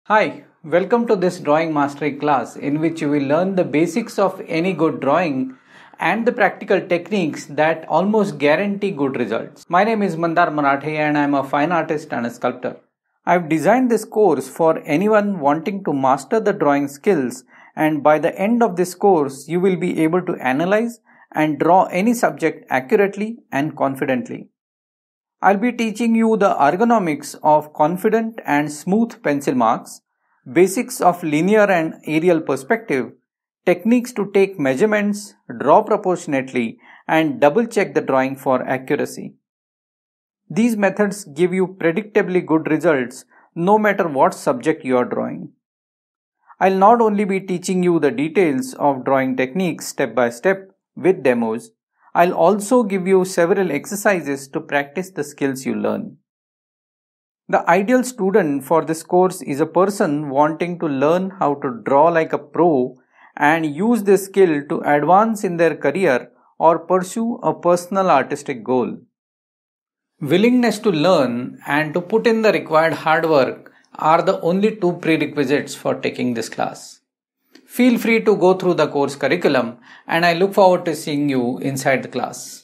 Hi, welcome to this drawing mastery class in which you will learn the basics of any good drawing and the practical techniques that almost guarantee good results. My name is Mandar Marathe and I am a fine artist and a sculptor. I have designed this course for anyone wanting to master the drawing skills, and by the end of this course you will be able to analyze and draw any subject accurately and confidently. I'll be teaching you the ergonomics of confident and smooth pencil marks, basics of linear and aerial perspective, techniques to take measurements, draw proportionately, and double check the drawing for accuracy. These methods give you predictably good results no matter what subject you are drawing. I'll not only be teaching you the details of drawing techniques step by step with demos, I'll also give you several exercises to practice the skills you learn. The ideal student for this course is a person wanting to learn how to draw like a pro and use this skill to advance in their career or pursue a personal artistic goal. Willingness to learn and to put in the required hard work are the only two prerequisites for taking this class. Feel free to go through the course curriculum and I look forward to seeing you inside the class.